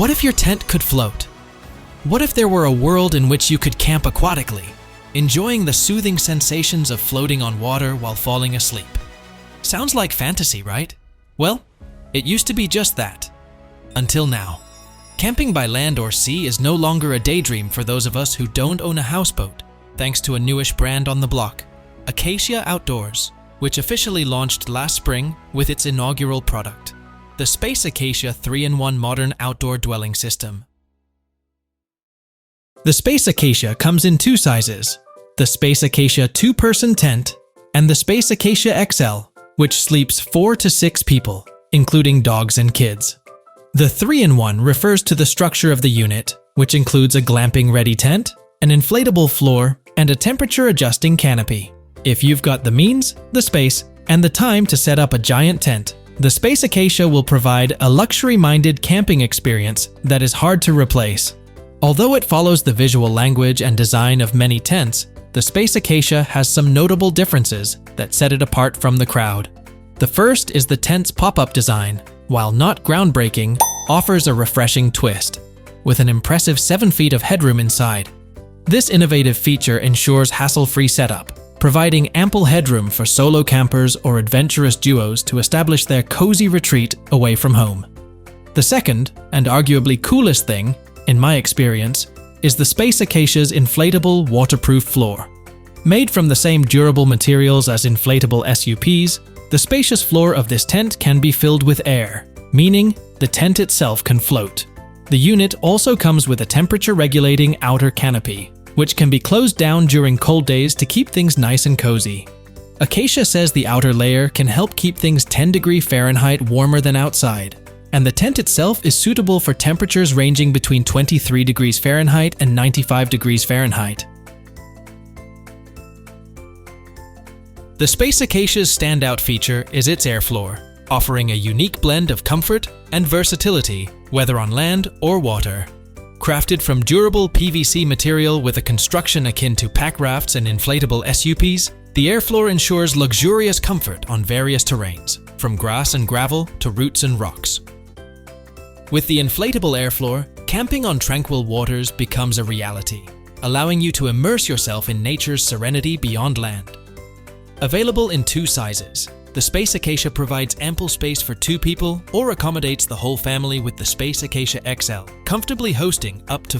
What if your tent could float? What if there were a world in which you could camp aquatically, enjoying the soothing sensations of floating on water while falling asleep? Sounds like fantasy, right? Well, it used to be just that. Until now. Camping by land or sea is no longer a daydream for those of us who don't own a houseboat, thanks to a newish brand on the block, Acacia Outdoors, which officially launched last spring with its inaugural product, the Space Acacia 3-in-1 modern outdoor dwelling system. The Space Acacia comes in two sizes, the Space Acacia 2-person tent and the Space Acacia XL, which sleeps 4 to 6 people, including dogs and kids. The 3-in-1 refers to the structure of the unit, which includes a glamping-ready tent, an inflatable floor, and a temperature-adjusting canopy. If you've got the means, the space, and the time to set up a giant tent, the Space Acacia will provide a luxury-minded camping experience that is hard to replace. Although it follows the visual language and design of many tents, the Space Acacia has some notable differences that set it apart from the crowd. The first is the tent's pop-up design. While not groundbreaking, offers a refreshing twist, with an impressive 7 feet of headroom inside. This innovative feature ensures hassle-free setup, providing ample headroom for solo campers or adventurous duos to establish their cozy retreat away from home. The second, and arguably coolest thing, in my experience, is the Space Acacia's inflatable waterproof floor. Made from the same durable materials as inflatable SUPs, the spacious floor of this tent can be filled with air, meaning the tent itself can float. The unit also comes with a temperature-regulating outer canopy, which can be closed down during cold days to keep things nice and cozy. Acacia says the outer layer can help keep things 10°F warmer than outside, and the tent itself is suitable for temperatures ranging between 23°F and 95°F. The Space Acacia's standout feature is its airfloor, offering a unique blend of comfort and versatility, whether on land or water. Crafted from durable PVC material with a construction akin to pack rafts and inflatable SUPs, the airfloor ensures luxurious comfort on various terrains, from grass and gravel to roots and rocks. With the inflatable airfloor, camping on tranquil waters becomes a reality, allowing you to immerse yourself in nature's serenity beyond land. Available in 2 sizes, the Space Acacia provides ample space for 2 people or accommodates the whole family with the Space Acacia XL, comfortably hosting up to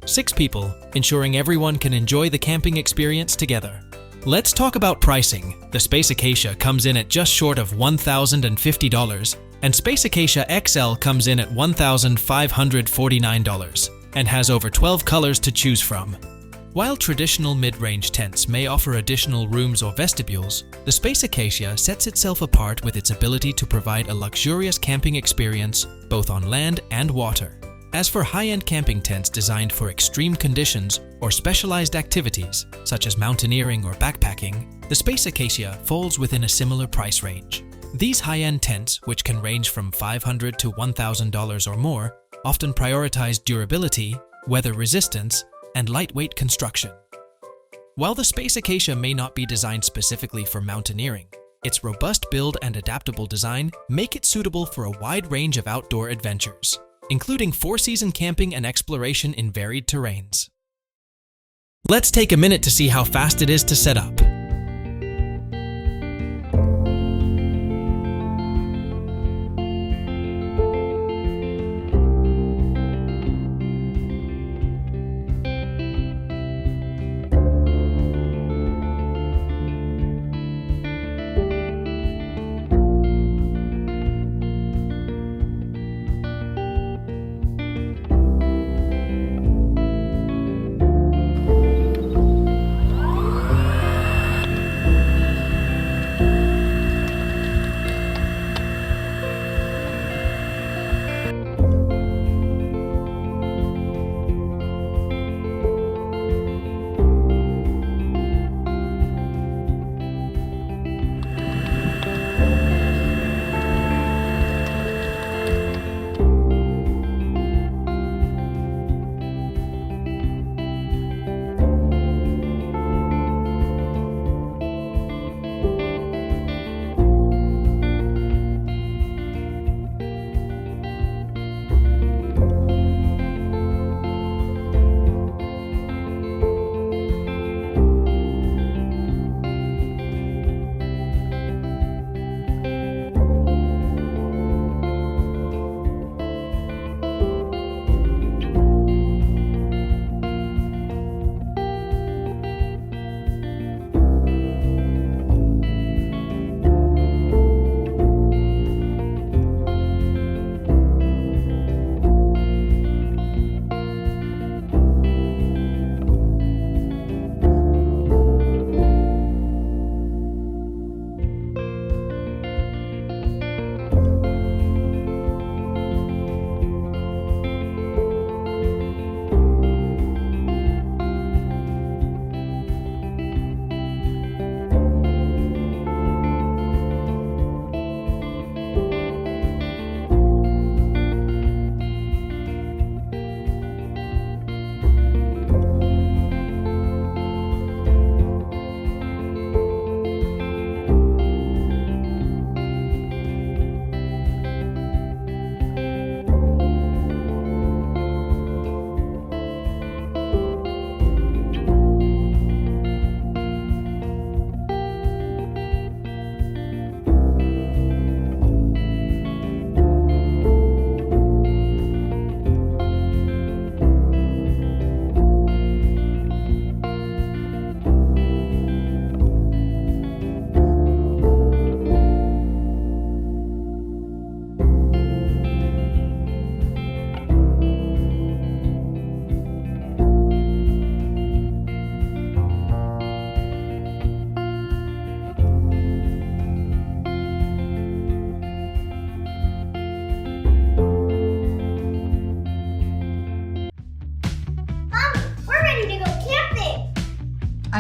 6 people, ensuring everyone can enjoy the camping experience together. Let's talk about pricing. The Space Acacia comes in at just short of $1,050, and Space Acacia XL comes in at $1,549 and has over 12 colors to choose from. While traditional mid-range tents may offer additional rooms or vestibules, the Space Acacia sets itself apart with its ability to provide a luxurious camping experience both on land and water. As for high-end camping tents designed for extreme conditions or specialized activities, such as mountaineering or backpacking, the Space Acacia falls within a similar price range. These high-end tents, which can range from $500 to $1,000 or more, often prioritize durability, weather resistance, and lightweight construction. While the Space Acacia may not be designed specifically for mountaineering, its robust build and adaptable design make it suitable for a wide range of outdoor adventures, including 4-season camping and exploration in varied terrains. Let's take a minute to see how fast it is to set up.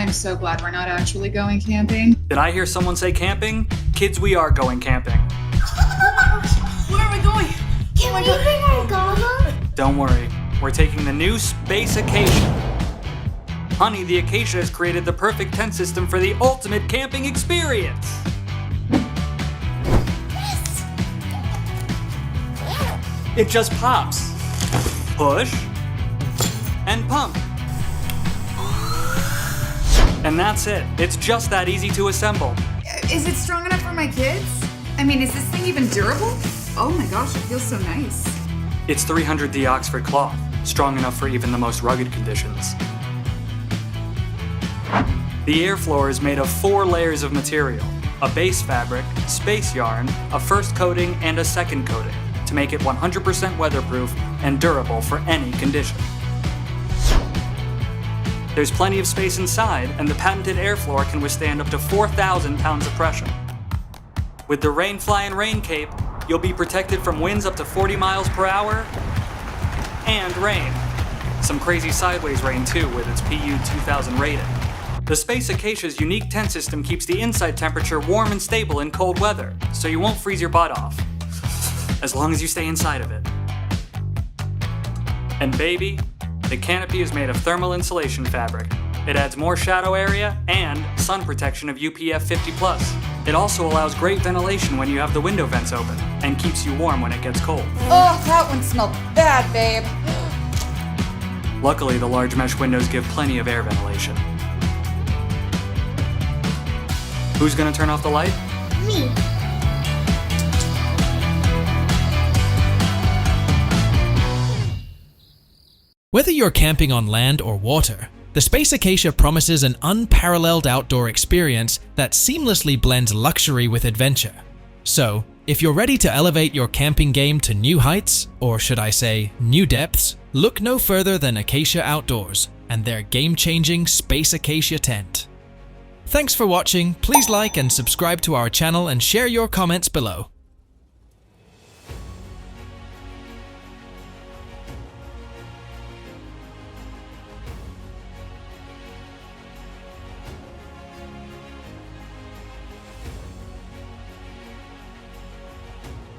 I'm so glad we're not actually going camping. Did I hear someone say camping? Kids, we are going camping. Where are we going? Can we bring our goggles? Don't worry, we're taking the new Space Acacia. Honey, the Acacia has created the perfect tent system for the ultimate camping experience. It just pops. Push. And pump. And that's it. It's just that easy to assemble. Is it strong enough for my kids? I mean, is this thing even durable? Oh my gosh, it feels so nice. It's 300D Oxford cloth, strong enough for even the most rugged conditions. The airfloor is made of 4 layers of material: a base fabric, space yarn, a first coating, and a second coating, to make it 100% weatherproof and durable for any condition. There's plenty of space inside, and the patented airfloor can withstand up to 4,000 pounds of pressure. With the Rain Fly and Rain Cape, you'll be protected from winds up to 40 miles per hour and rain. Some crazy sideways rain too, with its PU 2000 rating. The Space Acacia's unique tent system keeps the inside temperature warm and stable in cold weather, so you won't freeze your butt off, as long as you stay inside of it. And baby, the canopy is made of thermal insulation fabric. It adds more shadow area and sun protection of UPF 50+. It also allows great ventilation when you have the window vents open, and keeps you warm when it gets cold. Oh, that one smelled bad, babe. Luckily, the large mesh windows give plenty of air ventilation. Who's gonna turn off the light? Me. Whether you're camping on land or water, the Space Acacia promises an unparalleled outdoor experience that seamlessly blends luxury with adventure. So, if you're ready to elevate your camping game to new heights, or should I say, new depths, look no further than Acacia Outdoors and their game-changing Space Acacia tent. Thanks for watching. Please like and subscribe to our channel and share your comments below.